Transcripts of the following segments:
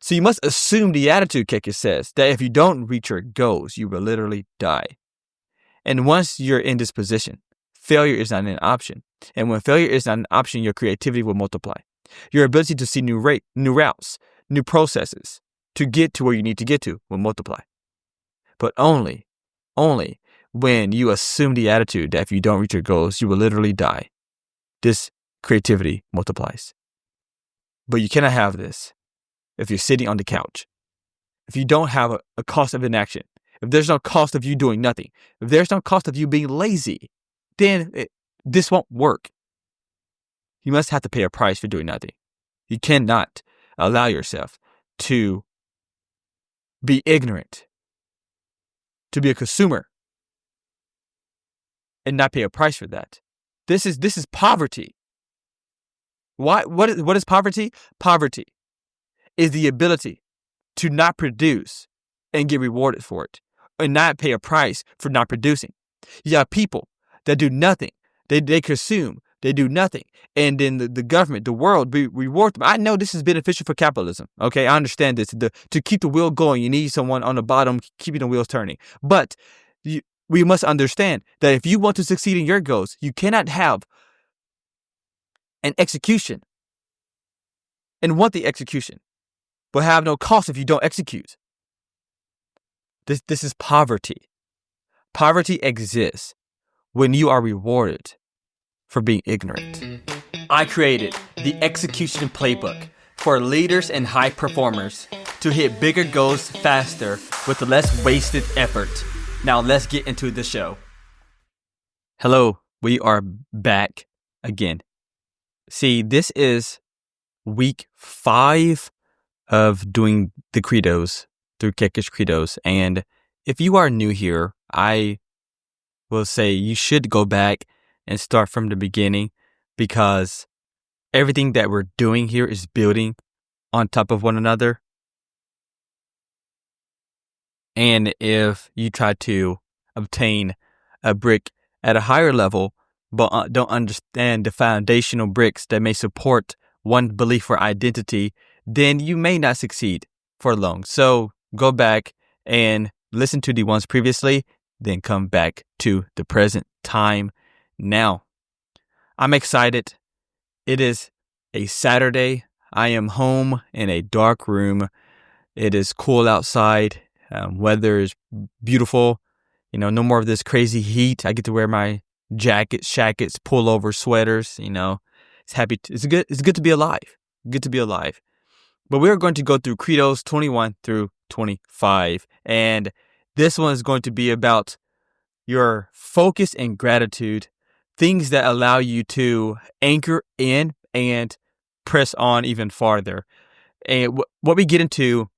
So you must assume the attitude, Keke says, that if you don't reach your goals, you will literally die. And once you're in this position, failure is not an option. And when failure is not an option, your creativity will multiply. Your ability to see new routes, new processes to get to where you need to get to will multiply. But only when you assume the attitude that if you don't reach your goals, you will literally die. This creativity multiplies. But you cannot have this if you're sitting on the couch. If you don't have a cost of inaction, if there's no cost of you doing nothing, if there's no cost of you being lazy, then this won't work. You must have to pay a price for doing nothing. You cannot allow yourself to be ignorant, to be a consumer, and not pay a price for that. This is poverty. Why? What is poverty? Poverty is the ability to not produce and get rewarded for it, and not pay a price for not producing. You have people that do nothing. They consume. They do nothing. And then the government, the world, reward them. I know this is beneficial for capitalism. Okay, I understand this. To keep the wheel going, you need someone on the bottom keeping the wheels turning. But we must understand that if you want to succeed in your goals, you cannot have an execution and want the execution, but have no cost if you don't execute. This is poverty. Poverty exists when you are rewarded for being ignorant. I created the execution playbook for leaders and high performers to hit bigger goals faster with less wasted effort. Now let's get into the show. Hello, we are back again. See, this is week 5 of doing the Credos through Keke's Credos. And if you are new here, I will say you should go back and start from the beginning, because everything that we're doing here is building on top of one another. And if you try to obtain a brick at a higher level, but don't understand the foundational bricks that may support one belief or identity, then you may not succeed for long. So go back and listen to the ones previously, then come back to the present time. Now, I'm excited. It is a Saturday. I am home in a dark room. It is cool outside. Weather is beautiful. No more of this crazy heat. I get to wear my jackets, pullover, sweaters. It's happy. It's good to be alive. Good to be alive. But we're going to go through Credos 21 through 25. And this one is going to be about your focus and gratitude, things that allow you to anchor in and press on even farther. And what we get into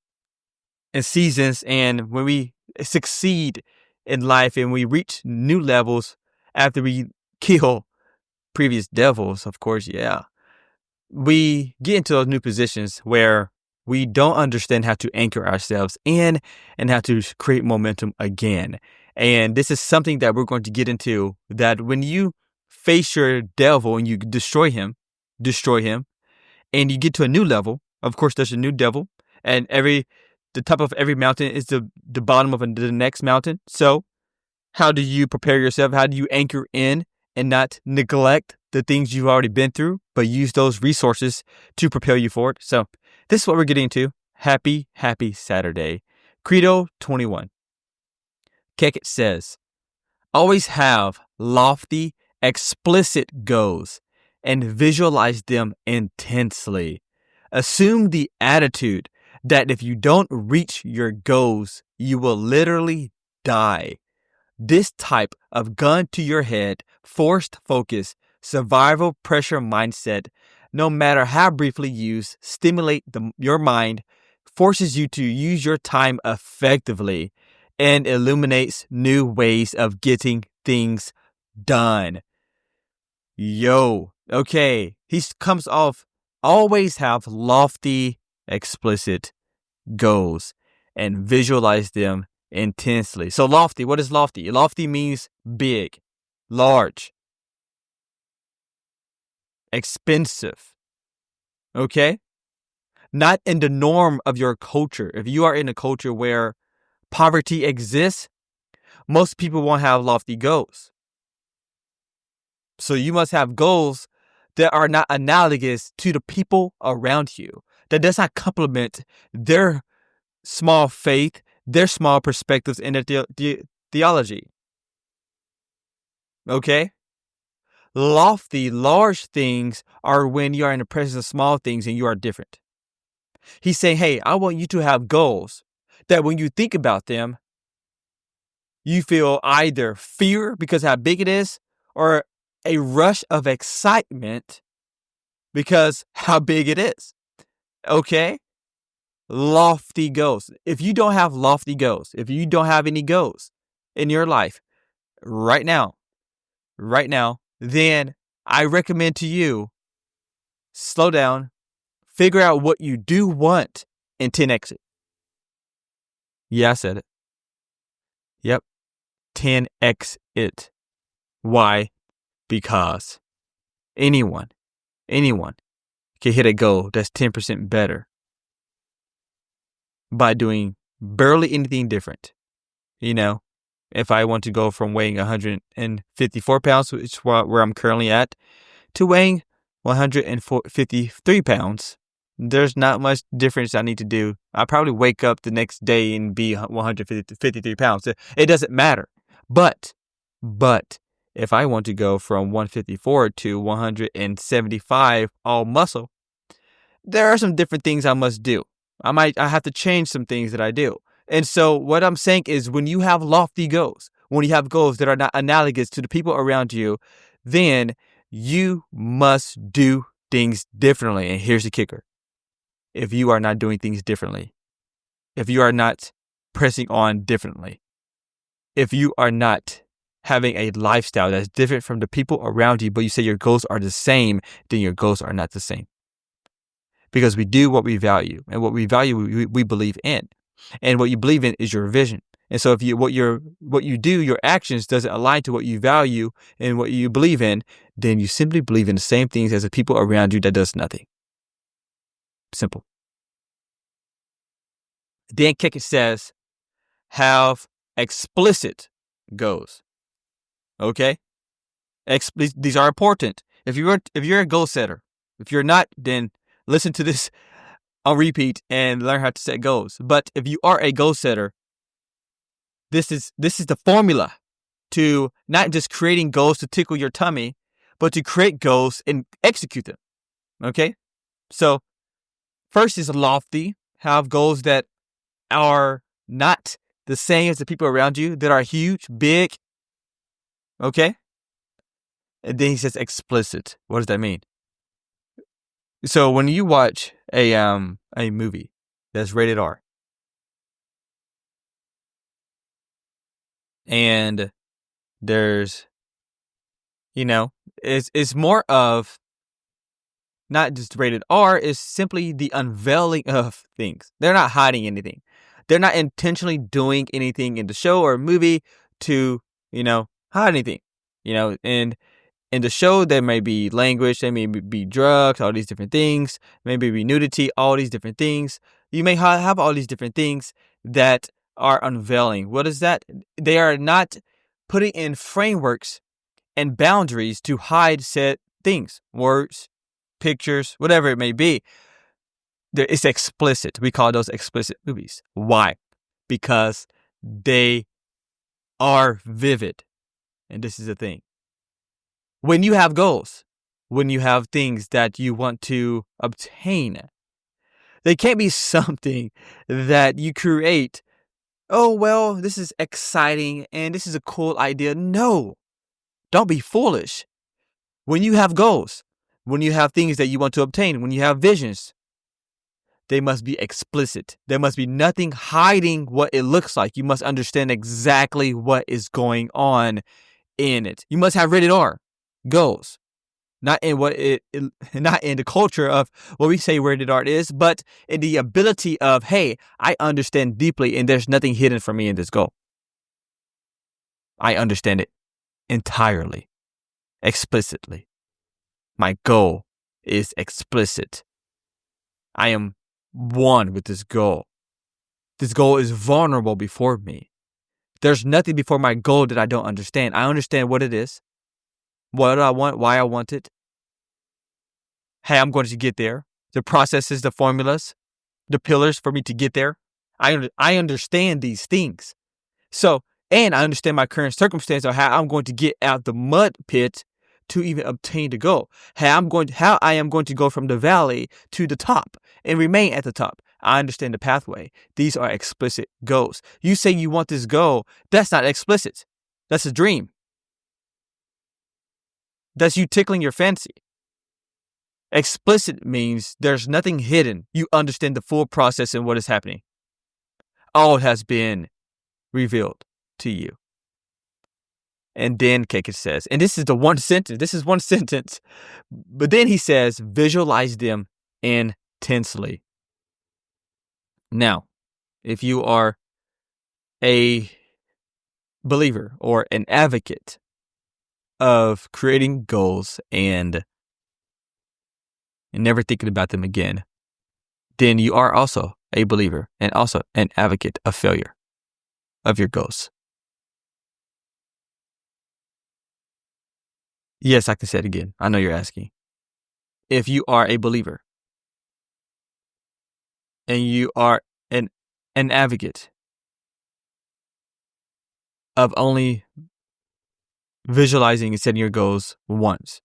in seasons, and when we succeed in life and we reach new levels after we kill previous devils, of course, yeah. We get into those new positions where we don't understand how to anchor ourselves in and how to create momentum again. And this is something that we're going to get into, that when you face your devil and you destroy him, and you get to a new level, of course, there's a new devil, and the top of every mountain is the bottom of the next mountain. So how do you prepare yourself? How do you anchor in and not neglect the things you've already been through, but use those resources to propel you forward? So this is what we're getting into. Happy Saturday. Credo 21. Keke says, always have lofty, explicit goals and visualize them intensely. Assume the attitude that if you don't reach your goals, you will literally die. This type of gun to your head, forced focus, survival pressure mindset, no matter how briefly used, stimulate your mind, forces you to use your time effectively, and illuminates new ways of getting things done. Okay, he comes off, always have lofty, explicit goals and visualize them intensely. So lofty, what is lofty? Lofty means big, large, expensive. Okay? not in the norm of your culture. If you are in a culture where poverty exists, most people won't have lofty goals. So you must have goals that are not analogous to the people around you, that does not complement their small faith, their small perspectives, and their theology. Okay? Lofty, large things are when you are in the presence of small things and you are different. He's saying, hey, I want you to have goals that when you think about them, you feel either fear because how big it is or a rush of excitement because how big it is. Okay? Lofty goals. If you don't have lofty goals, if you don't have any goals in your life right now, then I recommend to you, slow down, figure out what you do want, and 10x it. Yeah, I said it. Yep. 10x it. Why? Because anyone can hit a goal that's 10% better by doing barely anything different. You know, if I want to go from weighing 154 pounds, which is where I'm currently at, to weighing 153 pounds, there's not much difference I need to do. I probably wake up the next day and be 153 pounds. It doesn't matter. But if I want to go from 154 to 175 all muscle, there are some different things I must do. I have to change some things that I do. And so what I'm saying is when you have lofty goals, when you have goals that are not analogous to the people around you, then you must do things differently. And here's the kicker. If you are not doing things differently, if you are not pressing on differently, if you are not having a lifestyle that's different from the people around you, but you say your goals are the same, then your goals are not the same. Because we do what we value, and what we value, we believe in. And what you believe in is your vision. And so if what you do, your actions doesn't align to what you value and what you believe in, then you simply believe in the same things as the people around you that does nothing. Simple. Dan Kickett says, have explicit goals. Okay? These are important. If you're a goal setter, if you're not, then listen to this on repeat and learn how to set goals. But if you are a goal setter, this is the formula to not just creating goals to tickle your tummy, but to create goals and execute them. Okay? So first is lofty. Have goals that are not the same as the people around you, that are huge, big. Okay? And then he says explicit. What does that mean? So when you watch a movie that's rated R, and there's, it's more of not just rated R, it's simply the unveiling of things. They're not hiding anything. They're not intentionally doing anything in the show or movie to, hide anything. And in the show, there may be language, there may be drugs, all these different things, maybe be nudity, all these different things. You may have all these different things that are unveiling. What is that? They are not putting in frameworks and boundaries to hide said things, words, pictures, whatever it may be. It's explicit. We call those explicit movies. Why? Because they are vivid. And this is the thing. When you have goals, when you have things that you want to obtain, they can't be something that you create. Oh, well, this is exciting and this is a cool idea. No, don't be foolish. When you have goals, when you have things that you want to obtain, when you have visions, they must be explicit. There must be nothing hiding what it looks like. You must understand exactly what is going on in it. You must have rated R goals, not in not in the culture of what we say rated R is, but in the ability of, hey, I understand deeply and there's nothing hidden from me in this goal. I understand it entirely, explicitly. My goal is explicit. I am one with this goal. This goal is vulnerable before me. There's nothing before my goal that I don't understand. I understand what it is, what I want, why I want it. Hey, I'm going to get there. The processes, the formulas, the pillars for me to get there. I understand these things. So, and I understand my current circumstance of how I'm going to get out the mud pit to even obtain the goal. How I am going to go from the valley to the top and remain at the top. I understand the pathway. These are explicit goals. You say you want this goal. That's not explicit. That's a dream. That's you tickling your fancy. Explicit means there's nothing hidden. You understand the full process and what is happening. All has been revealed to you. And then Kekish says, and this is one sentence, but then he says, visualize them intensely. Now, if you are a believer or an advocate of creating goals and never thinking about them again, then you are also a believer and also an advocate of failure of your goals. Yes, I can say it again. I know you're asking. If you are a believer and you are an advocate of only visualizing and setting your goals once,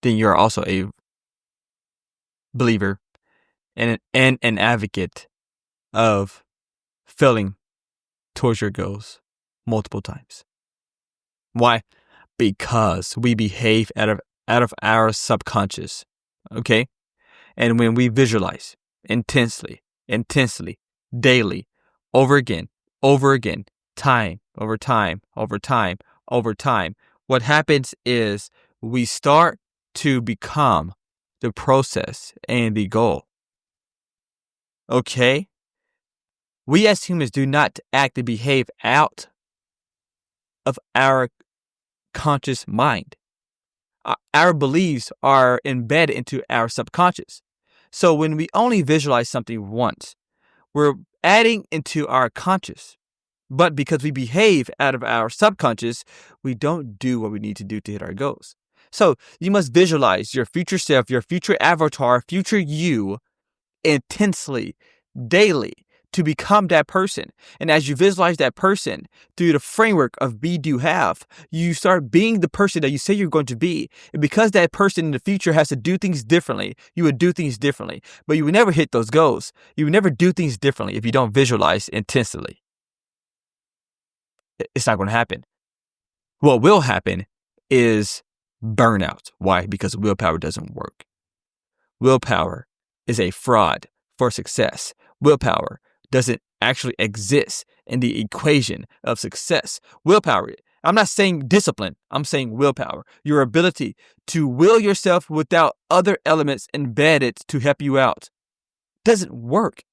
then you're also a believer and an advocate of failing towards your goals multiple times. Why? Because we behave out of our subconscious, okay? And when we visualize intensely, daily, over again, time over time, what happens is we start to become the process and the goal. Okay? We as humans do not act and behave out of our conscious mind. Our beliefs are embedded into our subconscious. So when we only visualize something once, we're adding into our conscious. But because we behave out of our subconscious, we don't do what we need to do to hit our goals. So you must visualize your future self, your future avatar, future you intensely, daily, to become that person. And as you visualize that person through the framework of be, do, have, you start being the person that you say you're going to be. And because that person in the future has to do things differently, you would do things differently. But you would never hit those goals. You would never do things differently if you don't visualize intensely. It's not going to happen. What will happen is burnout. Why? Because willpower doesn't work. Willpower is a fraud for success. Willpower doesn't actually exist in the equation of success. Willpower, I'm not saying discipline, I'm saying willpower. Your ability to will yourself without other elements embedded to help you out doesn't work.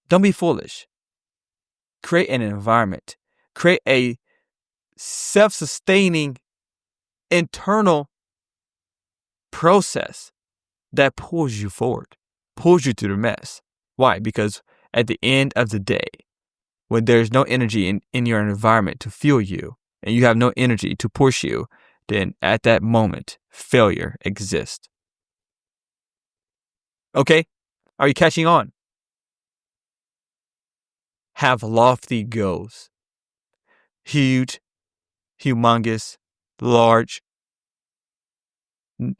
Don't be foolish. Create an environment. Create a self-sustaining internal process that pulls you forward, pulls you through the mess. Why? Because at the end of the day, when there's no energy in your environment to fuel you and you have no energy to push you, then at that moment, failure exists. Okay? Are you catching on? Have lofty goals. Huge, humongous, large,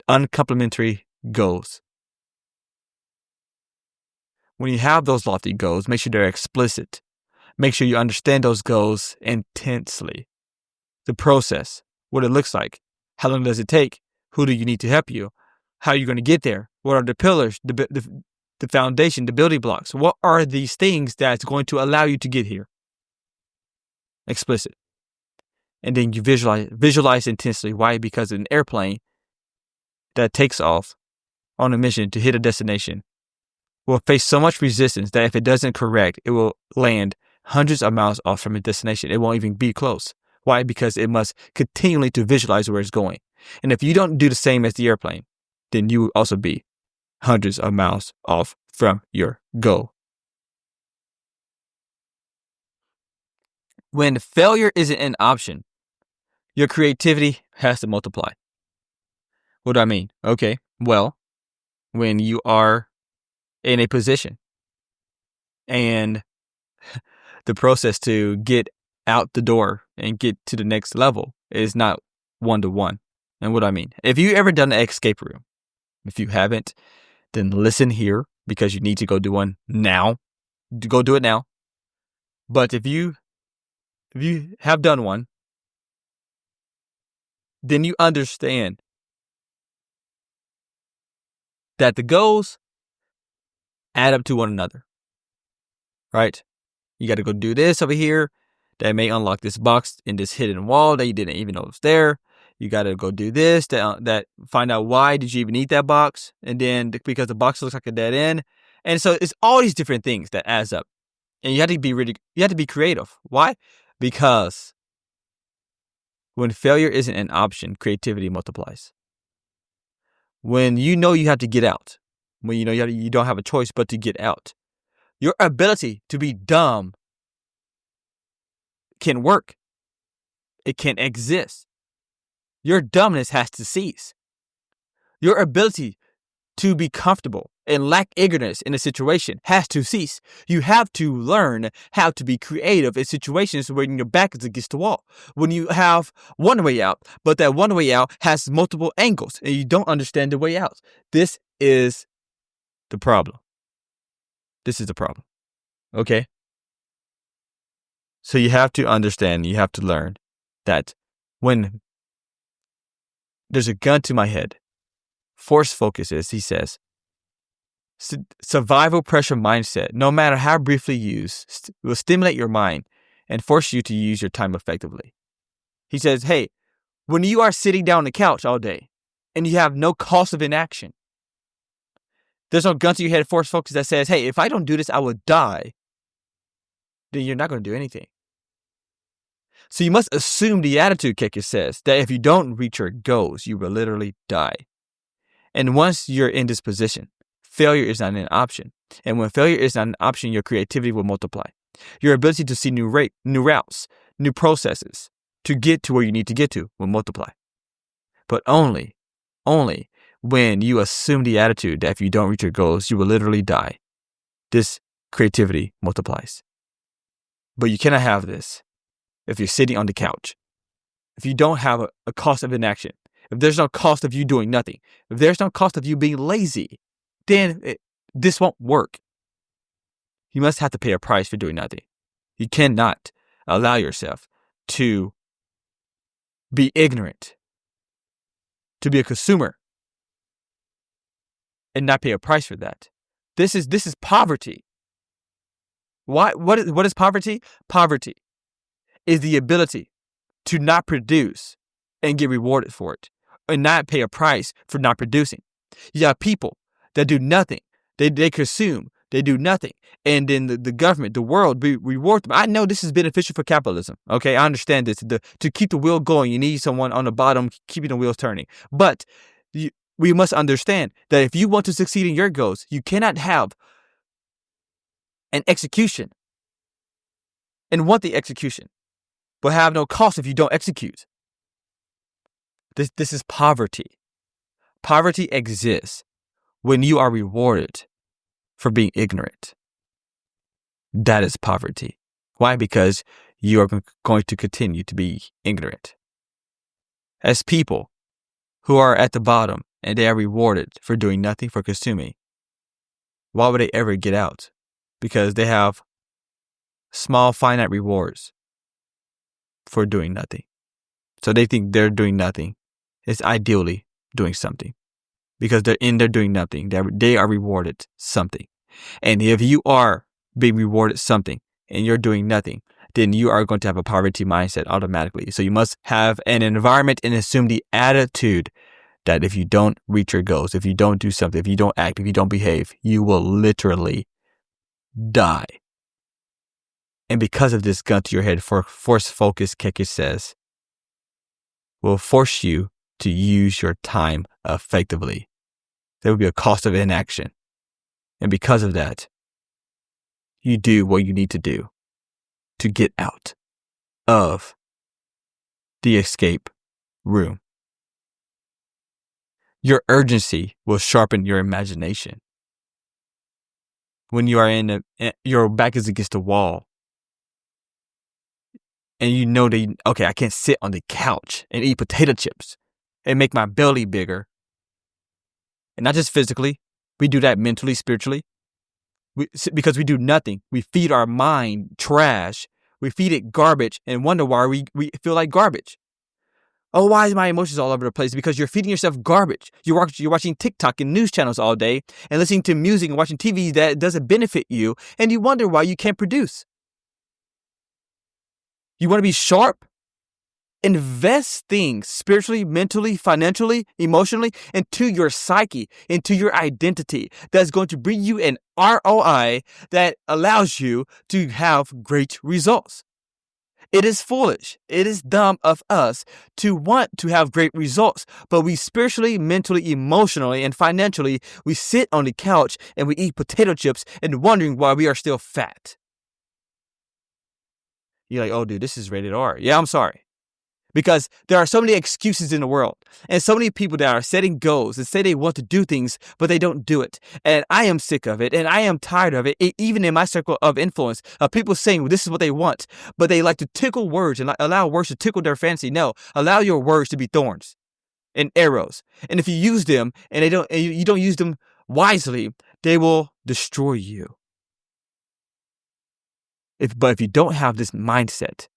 uncomplimentary goals. When you have those lofty goals, make sure they're explicit. Make sure you understand those goals intensely. The process, what it looks like, how long does it take, who do you need to help you, how are you going to get there, what are the pillars, the foundation, the building blocks, what are these things that's going to allow you to get here? Explicit. And then you visualize intensely. Why? Because an airplane that takes off on a mission to hit a destination will face so much resistance that if it doesn't correct, it will land hundreds of miles off from a destination. It won't even be close. Why? Because it must continually to visualize where it's going. And if you don't do the same as the airplane, then you will also be hundreds of miles off from your goal. When failure isn't an option, your creativity has to multiply. What do I mean? Okay, well, when you are in a position and the process to get out the door and get to the next level is not one-to-one. And what do I mean? If you ever done an escape room, if you haven't, then listen here because you need to go do one now. Go do it now. But if you have done one, then you understand that the goals add up to one another, right? You got to go do this over here. That may unlock this box in this hidden wall that you didn't even know was there. You got to go do this, that find out why did you even need that box. And then because the box looks like a dead end. And so it's all these different things that adds up. And you have to be creative. Why? Because when failure isn't an option, creativity multiplies. When you know you have to get out, when you know you don't have a choice but to get out, your ability to be dumb can work. It can exist. Your dumbness has to cease. Your ability to be comfortable and lack ignorance in a situation has to cease. You have to learn how to be creative in situations when your back is against the wall. When you have one way out, but that one way out has multiple angles and you don't understand the way out. This is the problem. This is the problem. Okay? So you have to understand, you have to learn that when there's a gun to my head, force focuses, he says, survival pressure mindset, no matter how briefly used, will stimulate your mind and force you to use your time effectively. He says, hey, when you are sitting down on the couch all day and you have no cost of inaction, there's no gun to your head force focus that says, hey, if I don't do this, I will die. Then you're not going to do anything. So you must assume the attitude, Keke says, that if you don't reach your goals, you will literally die. And once you're in this position, failure is not an option. And when failure is not an option, your creativity will multiply. Your ability to see new routes, new processes to get to where you need to get to will multiply. But only when you assume the attitude that if you don't reach your goals, you will literally die. This creativity multiplies. But you cannot have this if you're sitting on the couch. If you don't have a cost of inaction, if there's no cost of you doing nothing, if there's no cost of you being lazy, then this won't work. You must have to pay a price for doing nothing. You cannot allow yourself to be ignorant, to be a consumer, and not pay a price for that. This is poverty. Why? What is poverty? Poverty is the ability to not produce and get rewarded for it, and not pay a price for not producing. You have people that do nothing. They consume. They do nothing. And then the government, the world, reward them. I know this is beneficial for capitalism. Okay, I understand this. To keep the wheel going, you need someone on the bottom keeping the wheels turning. But we must understand that if you want to succeed in your goals, you cannot have an execution and want the execution, but have no cost if you don't execute. This is poverty. Poverty exists when you are rewarded for being ignorant. That is poverty. Why? Because you are going to continue to be ignorant. As people who are at the bottom and they are rewarded for doing nothing, for consuming, why would they ever get out? Because they have small, finite rewards for doing nothing. So they think they're doing nothing is ideally doing something. Because they're doing nothing. They are rewarded something. And if you are being rewarded something and you're doing nothing, then you are going to have a poverty mindset automatically. So you must have an environment and assume the attitude that if you don't reach your goals, if you don't do something, if you don't act, if you don't behave, you will literally die. And because of this gun to your head, force focus, Keke says, will force you to use your time effectively. There will be a cost of inaction. And because of that, you do what you need to do to get out of the escape room. Your urgency will sharpen your imagination. When you are your back is against the wall, and you know that, okay, I can't sit on the couch and eat potato chips and make my belly bigger. And not just physically, we do that mentally, spiritually. Because we do nothing. We feed our mind trash. We feed it garbage and wonder why we feel like garbage. Oh, why is my emotions all over the place? Because you're feeding yourself garbage. You're watching TikTok and news channels all day and listening to music and watching TV that doesn't benefit you, and you wonder why you can't produce. You want to be sharp? Invest things spiritually, mentally, financially, emotionally into your psyche, into your identity that's going to bring you an ROI that allows you to have great results. It is foolish. It is dumb of us to want to have great results, but we spiritually, mentally, emotionally, and financially, we sit on the couch and we eat potato chips and wondering why we are still fat. You're like, oh, dude, this is rated R. Yeah, I'm sorry. Because there are so many excuses in the world and so many people that are setting goals and say they want to do things, but they don't do it. And I am sick of it and I am tired of it. Even in my circle of influence of people saying, well, this is what they want, but they like to tickle words and allow words to tickle their fancy. No, allow your words to be thorns and arrows. And if you use them and you don't use them wisely, they will destroy you. But if you don't have this mindset,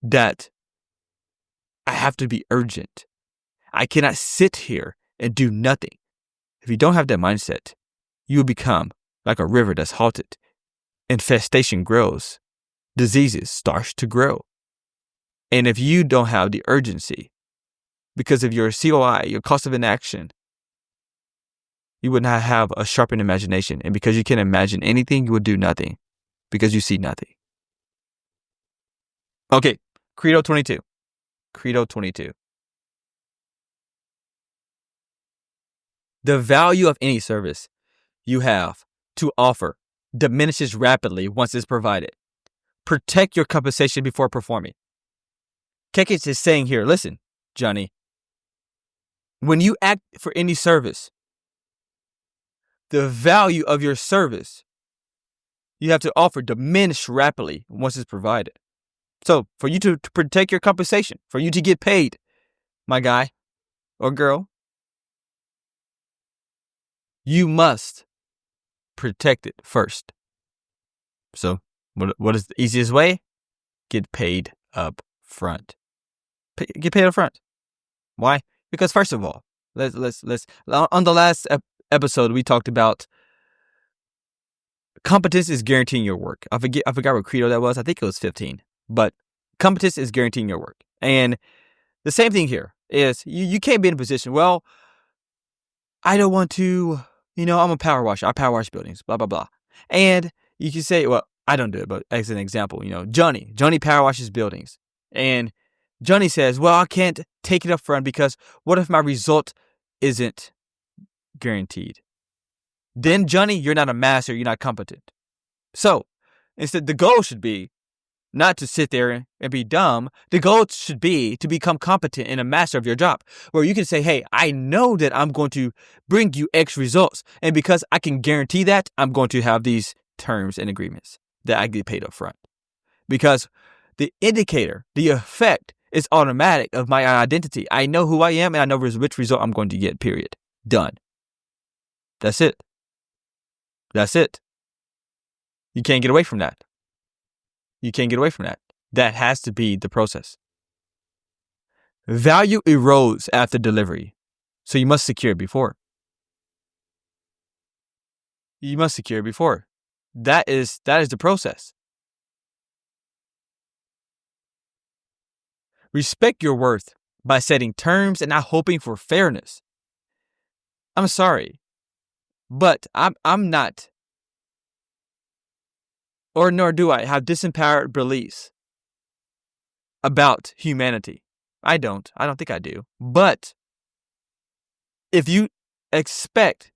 that I have to be urgent. I cannot sit here and do nothing. If you don't have that mindset, you will become like a river that's halted. Infestation grows. Diseases start to grow. And if you don't have the urgency because of your COI, your cost of inaction, you would not have a sharpened imagination. And because you can't imagine anything, you would do nothing because you see nothing. Okay. Credo 22. Credo 22. The value of any service you have to offer diminishes rapidly once it's provided. Protect your compensation before performing. Kekich is saying here, listen, Johnny, when you act for any service, the value of your service you have to offer diminish rapidly once it's provided. So for you to protect your compensation, for you to get paid, my guy or girl, you must protect it first. So what is the easiest way? Get paid up front. Get paid up front. Why? Because first of all, let's on the last episode we talked about competence is guaranteeing your work. I forgot what credo that was. I think it was 15. But competence is guaranteeing your work. And the same thing here is you can't be in a position, well, I don't want to, I'm a power washer. I power wash buildings, blah, blah, blah. And you can say, well, I don't do it, but as an example, Johnny power washes buildings. And Johnny says, well, I can't take it up front because what if my result isn't guaranteed? Then, Johnny, you're not a master. You're not competent. So instead, the goal should be not to sit there and be dumb. The goal should be to become competent and a master of your job, where you can say, hey, I know that I'm going to bring you X results. And because I can guarantee that, I'm going to have these terms and agreements that I get paid up front. Because the indicator, the effect is automatic of my identity. I know who I am and I know which result I'm going to get, period. Done. That's it. That's it. You can't get away from that. You can't get away from that. That has to be the process. Value erodes after delivery, so you must secure it before. You must secure it before. That is the process. Respect your worth by setting terms and not hoping for fairness. I'm sorry, but I'm not, or nor do I have disempowered beliefs about humanity. I don't think I do. But if you expect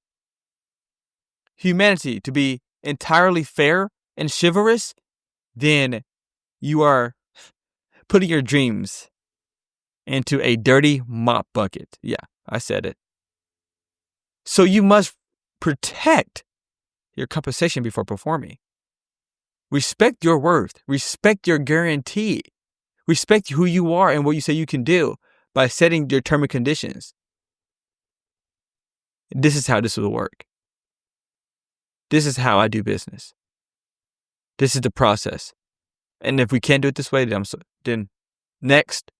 humanity to be entirely fair and chivalrous, then you are putting your dreams into a dirty mop bucket. Yeah, I said it. So you must protect your compensation before performing. Respect your worth. Respect your guarantee. Respect who you are and what you say you can do by setting your term and conditions. This is how this will work. This is how I do business. This is the process. And if we can't do it this way, then next.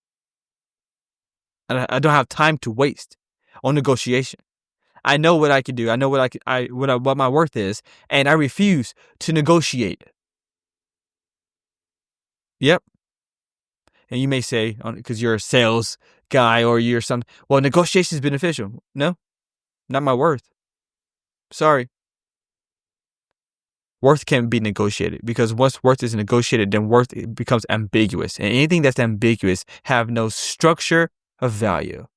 I don't have time to waste on negotiation. I know what I can do. I know what my worth is, and I refuse to negotiate. Yep. And you may say, because you're a sales guy or you're something, well, negotiation is beneficial. No, not my worth. Sorry. Worth can be negotiated, because once worth is negotiated, then worth becomes ambiguous. And anything that's ambiguous have no structure of value.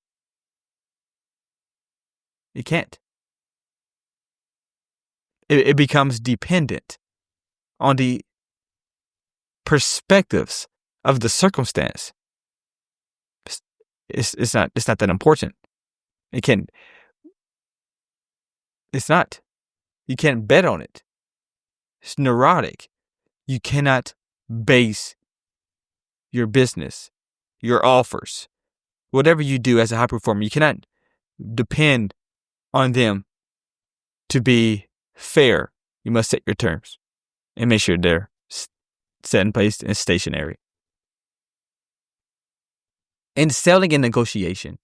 It can't. It becomes dependent on the perspectives of the circumstance. It's not that important. It's not. You can't bet on it. It's neurotic. You cannot base your business, your offers, whatever you do as a high performer, you cannot depend on them to be fair. You must set your terms and make sure they're set in place and stationary. In selling and negotiation,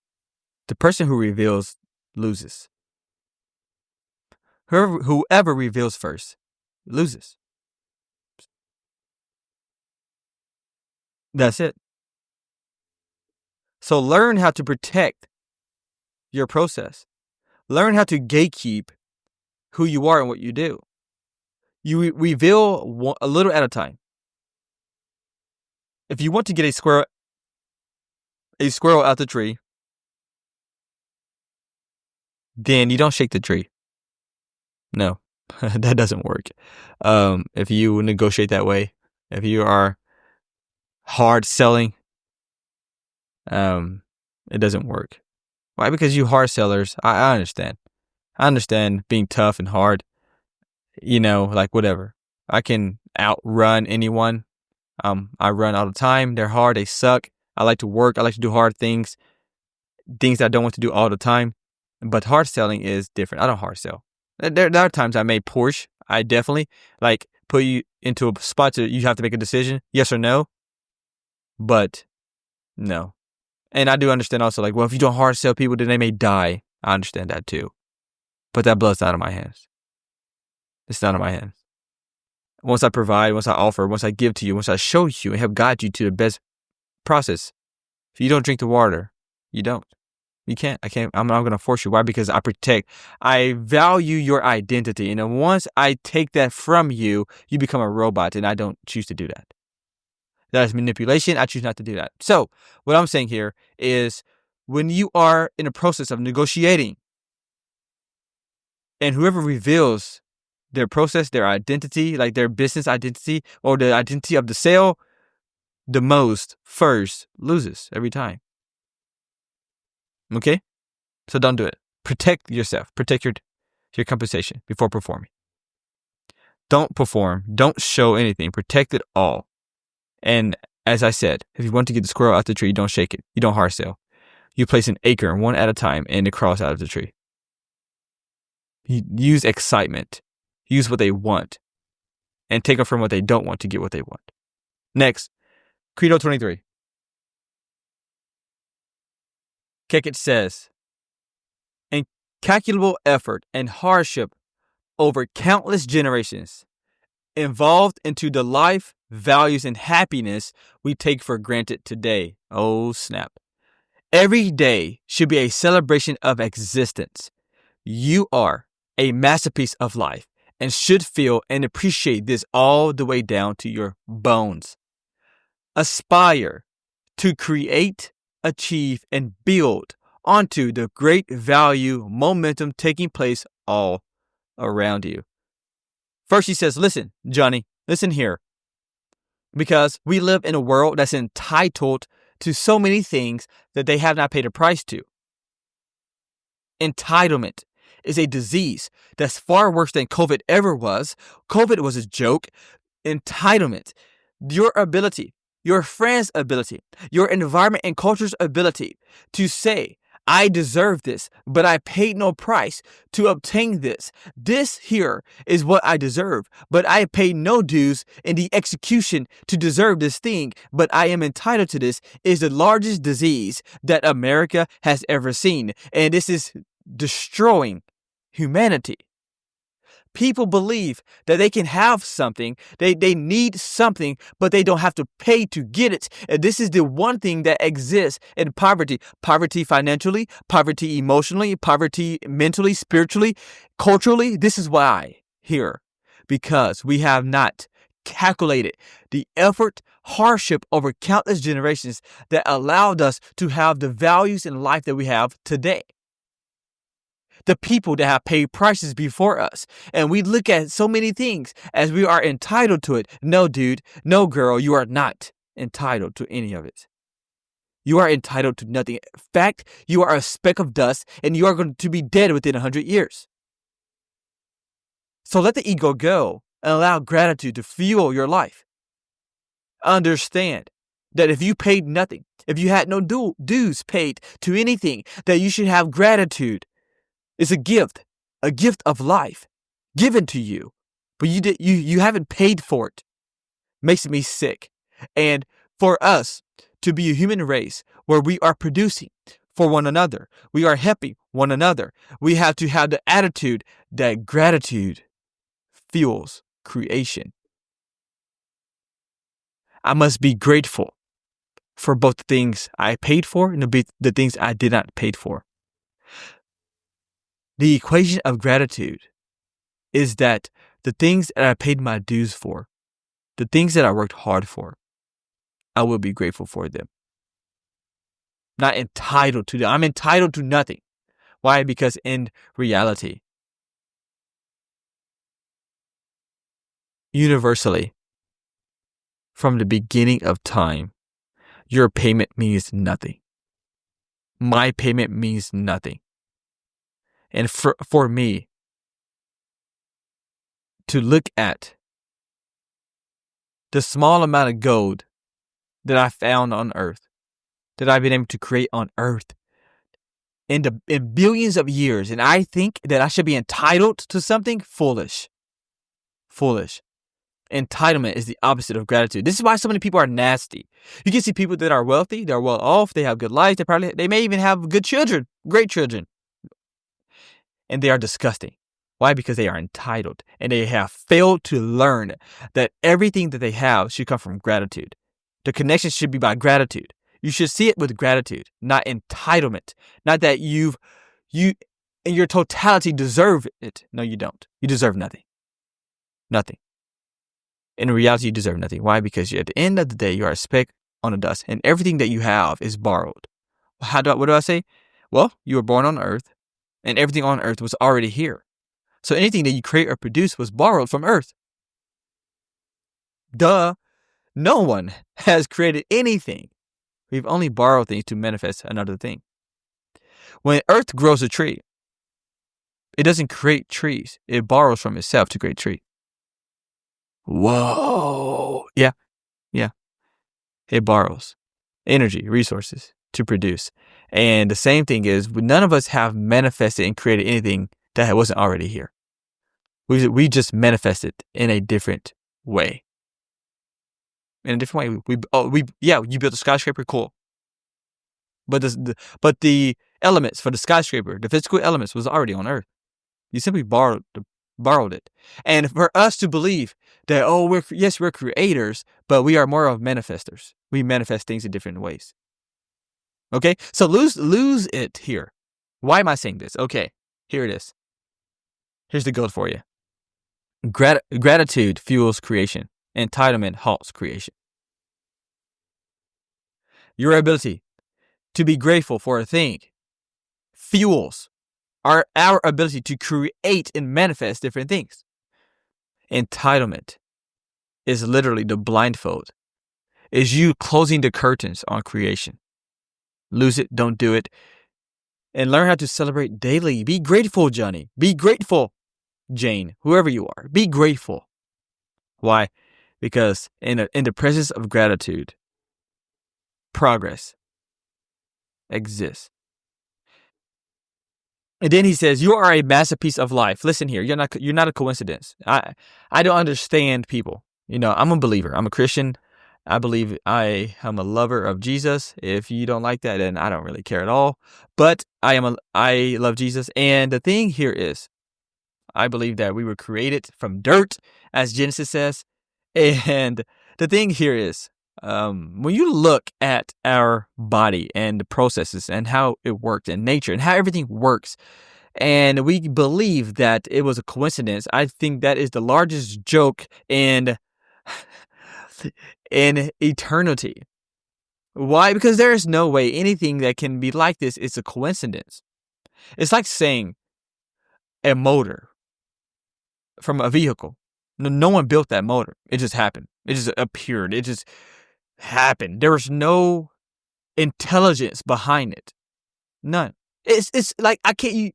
the person who reveals loses. Whoever reveals first loses. That's it. So learn how to protect your process. Learn how to gatekeep who you are and what you do. You reveal a little at a time. If you want to get a squirrel out the tree, then you don't shake the tree. No, that doesn't work. If you negotiate that way, if you are hard selling, it doesn't work. Why? Because you hard sellers, I understand. I understand being tough and hard. Like whatever. I can outrun anyone. I run all the time. They're hard. They suck. I like to work. I like to do hard things that I don't want to do all the time. But hard selling is different. I don't hard sell. There are times I may push. I definitely put you into a spot you have to make a decision, yes or no. But no. And I do understand also, if you don't hard sell people, then they may die. I understand that too. But that blood's out of my hands. It's not in my hands. Once I provide, once I offer, once I give to you, once I show you and help guide you to the best process, if you don't drink the water, you don't. You can't. I'm not going to force you. Why? Because I value your identity. And then once I take that from you, you become a robot, and I don't choose to do that. That is manipulation. I choose not to do that. So what I'm saying here is, when you are in a process of negotiating, and whoever reveals their process, their identity, like their business identity or the identity of the sale, the most first loses every time. Okay? So don't do it. Protect yourself. Protect your compensation before performing. Don't perform. Don't show anything. Protect it all. And as I said, if you want to get the squirrel out the tree, you don't shake it. You don't hard sell. You place an acorn one at a time and it crawls out of the tree. You use excitement. Use what they want. And take them from what they don't want to get what they want. Next, Credo 23. Kekit says, incalculable effort and hardship over countless generations involved into the life, values, and happiness we take for granted today. Oh, snap. Every day should be a celebration of existence. You are a masterpiece of life and should feel and appreciate this all the way down to your bones. Aspire to create, achieve, and build onto the great value momentum taking place all around you. First, he says, listen, Johnny, listen here. Because we live in a world that's entitled to so many things that they have not paid a price to. Entitlement is a disease that's far worse than COVID ever was. COVID was a joke. Entitlement, your ability, your friend's ability, your environment and culture's ability to say, I deserve this, but I paid no price to obtain this. This here is what I deserve, but I paid no dues in the execution to deserve this thing, but I am entitled to this, is the largest disease that America has ever seen. And this is destroying humanity. People believe that they can have something, they need something, but they don't have to pay to get it. And this is the one thing that exists in poverty. Poverty financially, poverty emotionally, poverty mentally, spiritually, culturally. This is why here, because we have not calculated the effort, hardship over countless generations that allowed us to have the values in life that we have today. The people that have paid prices before us. And we look at so many things as we are entitled to it. No, dude, no, girl, you are not entitled to any of it. You are entitled to nothing. In fact, you are a speck of dust and you are going to be dead within 100 years. So let the ego go and allow gratitude to fuel your life. Understand that if you paid nothing, if you had no dues paid to anything, that you should have gratitude. It's a gift of life given to you, but you haven't paid for it. Makes me sick. And for us to be a human race where we are producing for one another, we are helping one another, we have to have the attitude that gratitude fuels creation. I must be grateful for both the things I paid for and the things I did not pay for. The equation of gratitude is that the things that I paid my dues for, the things that I worked hard for, I will be grateful for them. Not entitled to them. I'm entitled to nothing. Why? Because in reality, universally, from the beginning of time, your payment means nothing. My payment means nothing. And for me to look at the small amount of gold that I found on earth, that I've been able to create on earth in billions of years, and I think that I should be entitled to something, foolish. Entitlement is the opposite of gratitude. This is why so many people are nasty. You can see people that are wealthy, they're well off, they have good lives, they may even have good children, great children. And they are disgusting. Why? Because they are entitled and they have failed to learn that everything that they have should come from gratitude. The connection should be by gratitude. You should see it with gratitude, not entitlement. Not that you in your totality deserve it. No, you don't. You deserve nothing. Nothing. In reality, you deserve nothing. Why? Because at the end of the day, you are a speck on the dust and everything that you have is borrowed. What do I say? Well, you were born on earth and everything on earth was already here. So anything that you create or produce was borrowed from earth. Duh. No one has created anything. We've only borrowed things to manifest another thing. When earth grows a tree, it doesn't create trees. It borrows from itself to create tree. Whoa. Yeah. It borrows energy, resources to produce. And the same thing is, none of us have manifested and created anything that wasn't already here. We just manifested in a different way. In a different way. You built a skyscraper, cool. But the elements for the skyscraper, the physical elements, was already on Earth. You simply borrowed it. And for us to believe that, we're creators, but we are more of manifestors. We manifest things in different ways. Okay, so lose it here. Why am I saying this? Okay, here it is. Here's the gold for you. Gratitude fuels creation. Entitlement halts creation. Your ability to be grateful for a thing fuels our ability to create and manifest different things. Entitlement is literally the blindfold. Is you closing the curtains on creation. Lose it, don't do it. And learn how to celebrate daily. Be grateful, Johnny. Be grateful, Jane, whoever you are. Be grateful. Why? Because in the presence of gratitude, progress exists. And then he says, "You are a masterpiece of life." Listen here, you're not a coincidence. I don't understand people. I'm a believer. I'm a Christian. I believe I am a lover of Jesus. If you don't like that, then I don't really care at all. But I love Jesus. And the thing here is, I believe that we were created from dirt, as Genesis says. And the thing here is, when you look at our body and the processes and how it works and nature and how everything works, and we believe that it was a coincidence, I think that is the largest joke in eternity. Why? Because there is no way anything that can be like this is a coincidence. It's like saying a motor from a vehicle. No one built that motor. It just happened. It just appeared. It just happened. There was no intelligence behind it. None. It's like I can't,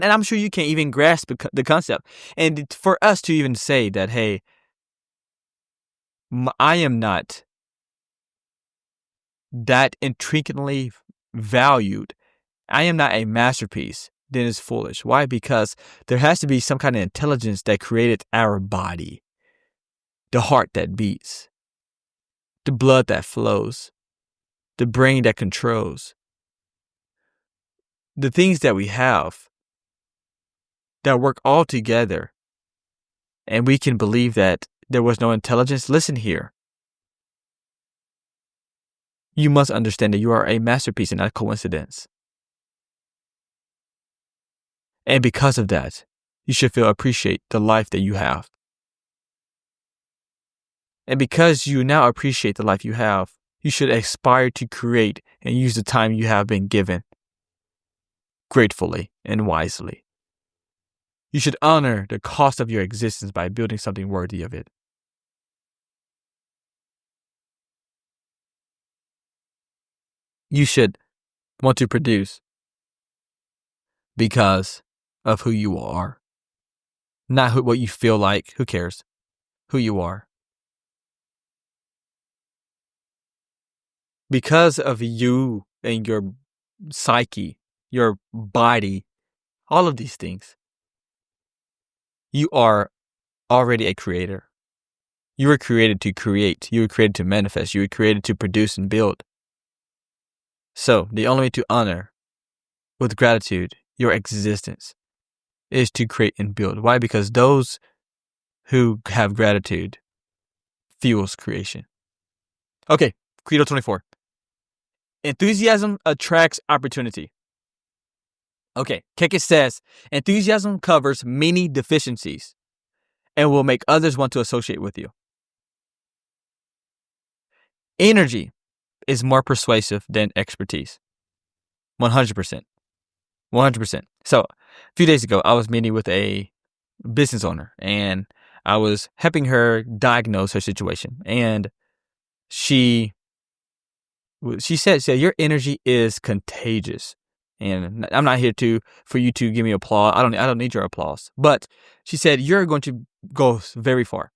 and I'm sure you can't even grasp the concept. And for us to even say that, hey, I am not that intricately valued, I am not a masterpiece, then it's foolish. Why? Because there has to be some kind of intelligence that created our body, the heart that beats, the blood that flows, the brain that controls, the things that we have that work all together, and we can believe that there was no intelligence. Listen here. You must understand that you are a masterpiece and not a coincidence. And because of that, you should appreciate the life that you have. And because you now appreciate the life you have, you should aspire to create and use the time you have been given gratefully and wisely. You should honor the cost of your existence by building something worthy of it. You should want to produce because of who you are. Not what you feel like. Who cares? Who you are. Because of you and your psyche, your body, all of these things, you are already a creator. You were created to create. You were created to manifest. You were created to produce and build. So the only way to honor with gratitude your existence is to create and build. Why? Because those who have gratitude fuels creation. Okay, Credo 24. Enthusiasm attracts opportunity. Okay, Keke says, enthusiasm covers many deficiencies and will make others want to associate with you. Energy is more persuasive than expertise. 100%. 100%. So, a few days ago, I was meeting with a business owner and I was helping her diagnose her situation. And she said, your energy is contagious. And I'm not here for you to give me applause. I don't need your applause. But she said, you're going to go very far.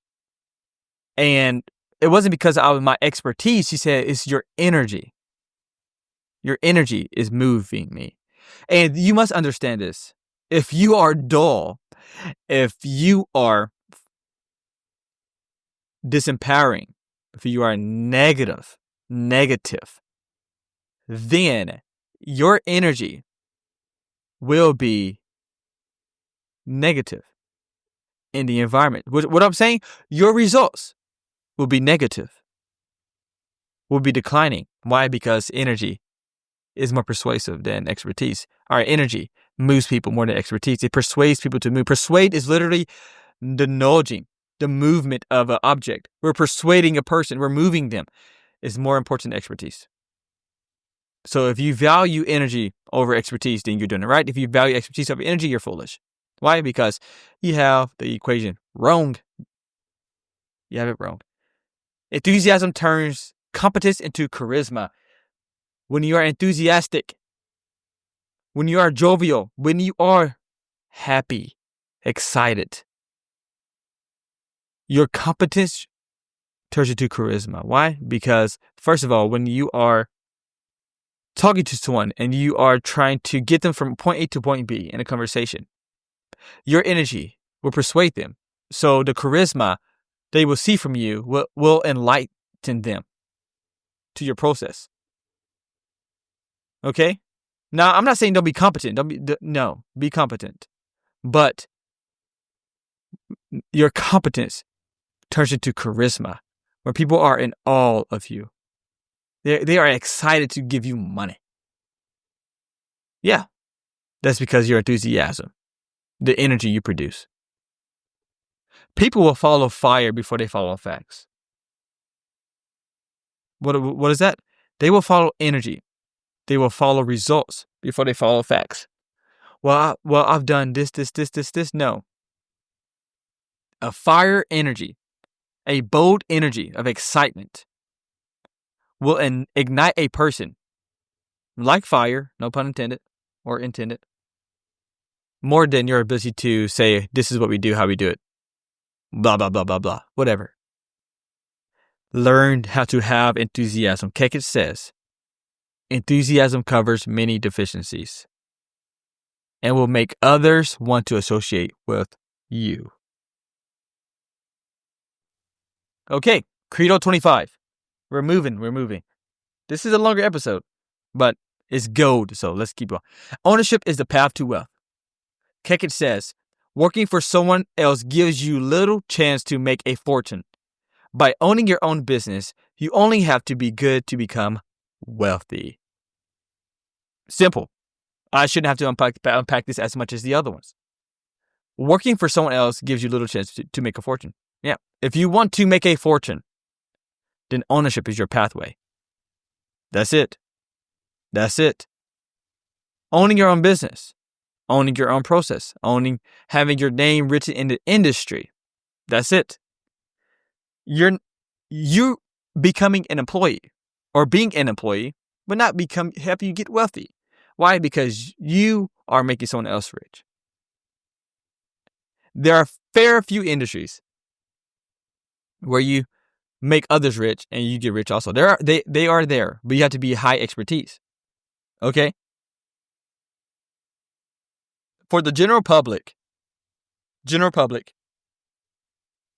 And it wasn't because of my expertise. She said, it's your energy. Your energy is moving me. And you must understand this. If you are dull, if you are disempowering, if you are negative, then your energy will be negative in the environment. What I'm saying, your results will be negative, will be declining. Why? Because energy is more persuasive than expertise. Our energy moves people more than expertise. It persuades people to move. Persuade is literally the nudging, the movement of an object. We're persuading a person. We're moving them. It's more important than expertise. So if you value energy over expertise, then you're doing it right. If you value expertise over energy, you're foolish. Why? Because you have the equation wrong. You have it wrong. Enthusiasm turns competence into charisma. When you are enthusiastic, when you are jovial, when you are happy, excited, your competence turns into charisma. Why? Because, first of all, when you are talking to someone and you are trying to get them from point A to point B in a conversation, your energy will persuade them. So the charisma they will see from you will enlighten them to your process. Okay? Now, I'm not saying don't be competent. Be competent. But your competence turns into charisma, where people are in awe of you. They are excited to give you money. Yeah, that's because your enthusiasm, the energy you produce. People will follow fire before they follow facts. What is that? They will follow energy. They will follow results before they follow facts. Well, I've done this. No. A fire energy, a bold energy of excitement will ignite a person like fire, no pun intended or intended, more than your ability to say, this is what we do, how we do it, blah, blah, blah, blah, blah, whatever. Learn how to have enthusiasm. Kekich says, enthusiasm covers many deficiencies and will make others want to associate with you. Okay, Credo 25. We're moving. This is a longer episode, but it's gold, so let's keep going. Ownership is the path to wealth. Kekich says, working for someone else gives you little chance to make a fortune. By owning your own business, you only have to be good to become wealthy. Simple. I shouldn't have to unpack this as much as the other ones. Working for someone else gives you little chance to make a fortune. Yeah. If you want to make a fortune, then ownership is your pathway. That's it. Owning your own business, owning your own process, having your name written in the industry. That's it. You becoming an employee or being an employee will not help you get wealthy. Why? Because you are making someone else rich. There are fair few industries where you make others rich and you get rich also. They are there, but you have to be high expertise. Okay? For the general public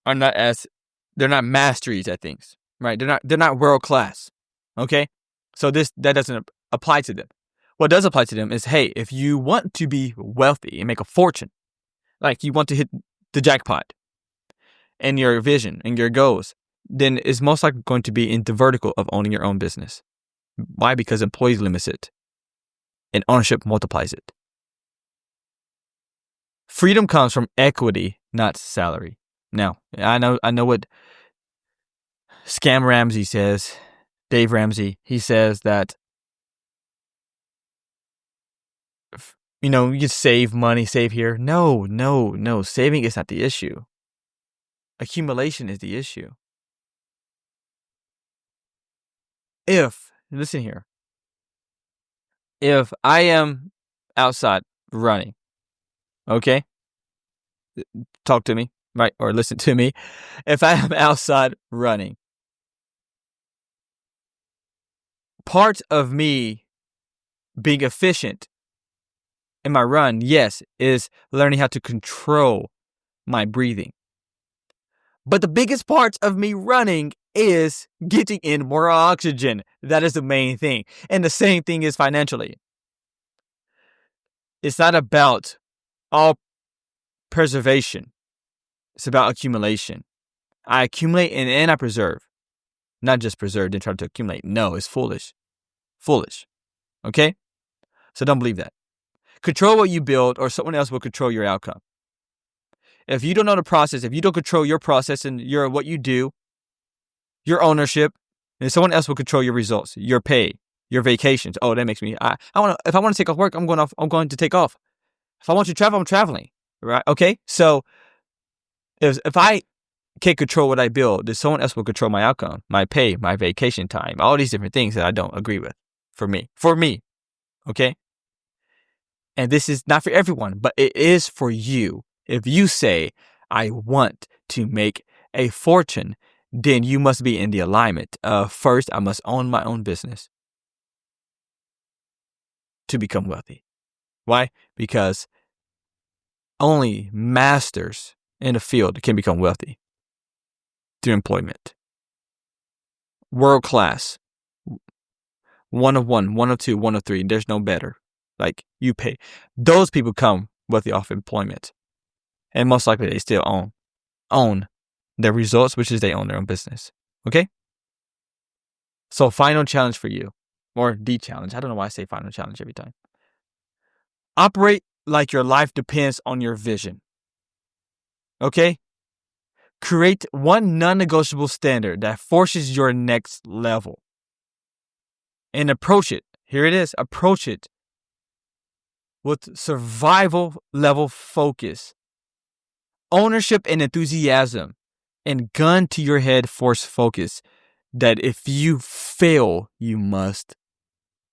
are they're not masteries at things, right? They're not world class. Okay? So that doesn't apply to them. What does apply to them is, hey, if you want to be wealthy and make a fortune, like you want to hit the jackpot and your vision and your goals, then it's most likely going to be in the vertical of owning your own business. Why? Because employees limits it and ownership multiplies it. Freedom comes from equity, not salary. Now, I know what Scam Ramsey says, Dave Ramsey. He says that, you can save money, save here. No. Saving is not the issue. Accumulation is the issue. Listen here. If I am outside running, okay? Talk to me, right? Or listen to me. If I am outside running, part of me being efficient in my run, yes, is learning how to control my breathing. But the biggest part of me running is getting in more oxygen. That is the main thing. And the same thing is financially. It's not about all preservation. It's about accumulation. I accumulate and I preserve. Not just preserve and try to accumulate. No, it's foolish. Okay? So don't believe that. Control what you build or someone else will control your outcome. If you don't know the process, if you don't control your process and what you do, your ownership, then someone else will control your results, your pay, your vacations. Oh, that makes me. If I want to take off work, I'm going to take off. If I want to travel, I'm traveling. Right? Okay. So if I can't control what I build, then someone else will control my outcome, my pay, my vacation time, all these different things that I don't agree with. For me. Okay. And this is not for everyone, but it is for you. If you say, I want to make a fortune, then you must be in the alignment of first, I must own my own business to become wealthy. Why? Because only masters in the field can become wealthy through employment. World class. 1 of 1, 1 of 2, 1 of 3. There's no better. Like, you pay. Those people come wealthy off employment. And most likely they still own their results, which is they own their own business. Okay? So final challenge for you. Or the challenge. I don't know why I say final challenge every time. Operate like your life depends on your vision. Okay? Create one non-negotiable standard that forces your next level. And approach it. Here it is. Approach it with survival level focus, ownership and enthusiasm, and gun to your head force focus that if you fail, you must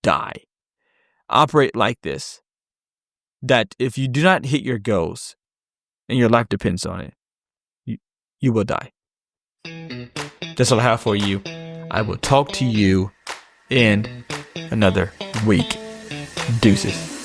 die. Operate like this, that if you do not hit your goals and your life depends on it, you will die. That's all I have for you. I will talk to you in another week. Deuces.